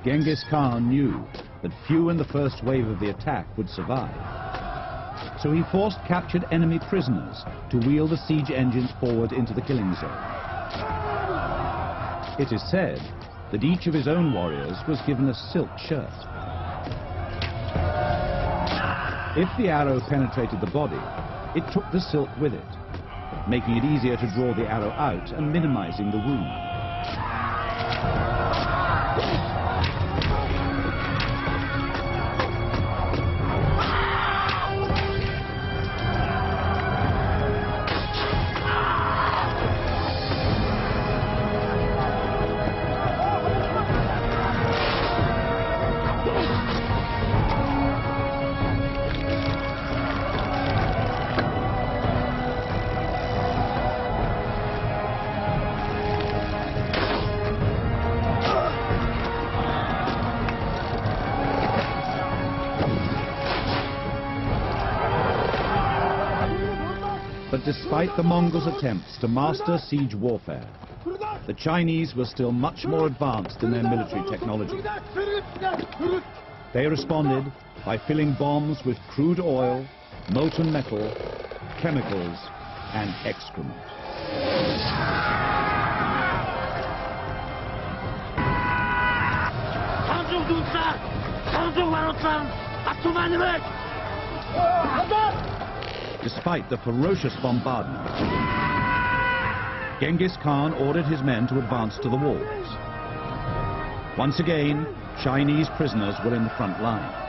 Genghis Khan knew that few in the first wave of the attack would survive. So he forced captured enemy prisoners to wheel the siege engines forward into the killing zone. It is said that each of his own warriors was given a silk shirt. If the arrow penetrated the body, it took the silk with it, making it easier to draw the arrow out and minimizing the wound. But despite the Mongols' attempts to master siege warfare, the Chinese were still much more advanced in their military technology. They responded by filling bombs with crude oil, molten metal, chemicals, and excrement. Despite the ferocious bombardment, Genghis Khan ordered his men to advance to the walls. Once again, Chinese prisoners were in the front line.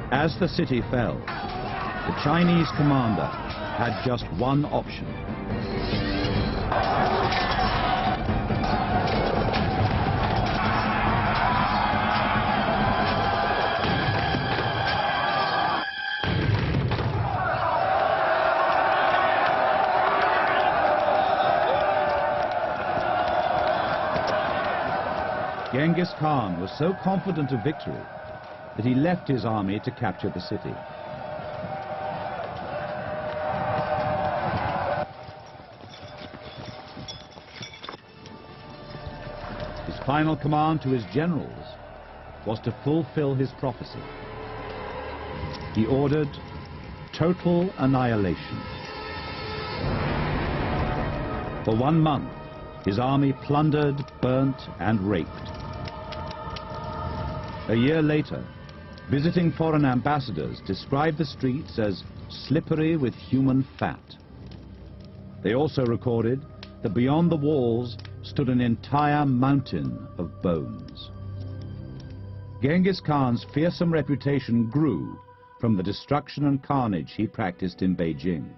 As the city fell, the Chinese commander had just one option. Genghis Khan was so confident of victory that he left his army to capture the city. His final command to his generals was to fulfill his prophecy. He ordered total annihilation. For 1 month, his army plundered, burnt, and raped. A year later, visiting foreign ambassadors described the streets as slippery with human fat. They also recorded that beyond the walls stood an entire mountain of bones. Genghis Khan's fearsome reputation grew from the destruction and carnage he practiced in Beijing.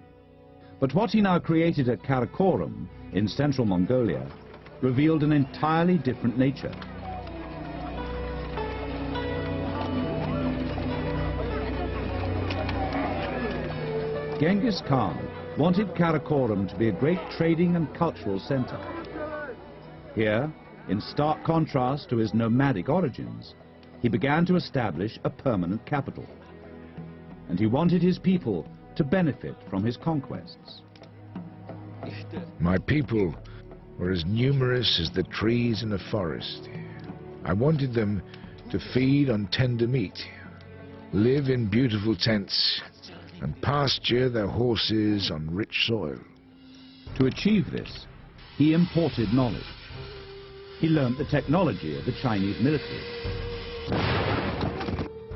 But what he now created at Karakorum in central Mongolia revealed an entirely different nature. Genghis Khan wanted Karakorum to be a great trading and cultural center. Here, in stark contrast to his nomadic origins, he began to establish a permanent capital. And he wanted his people to benefit from his conquests. My people were as numerous as the trees in a forest. I wanted them to feed on tender meat, live in beautiful tents, and pasture their horses on rich soil. To achieve this, he imported knowledge. He learnt the technology of the Chinese military.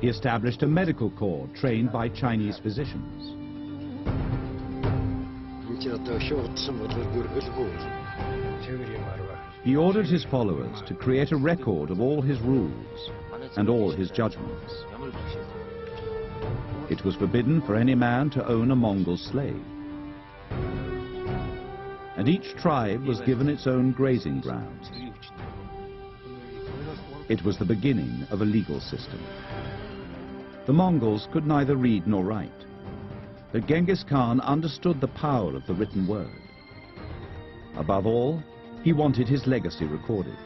He established a medical corps trained by Chinese physicians. He ordered his followers to create a record of all his rules and all his judgments. It was forbidden for any man to own a Mongol slave. And each tribe was given its own grazing grounds. It was the beginning of a legal system. The Mongols could neither read nor write, but Genghis Khan understood the power of the written word. Above all, he wanted his legacy recorded.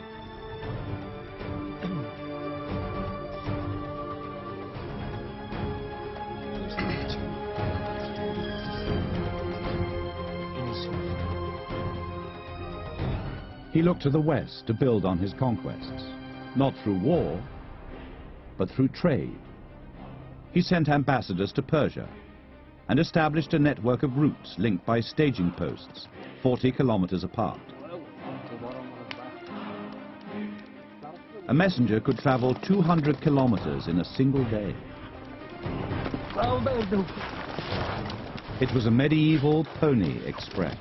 He looked to the west to build on his conquests, not through war, but through trade. He sent ambassadors to Persia and established a network of routes linked by staging posts 40 kilometers apart. A messenger could travel 200 kilometers in a single day. It was a medieval pony express.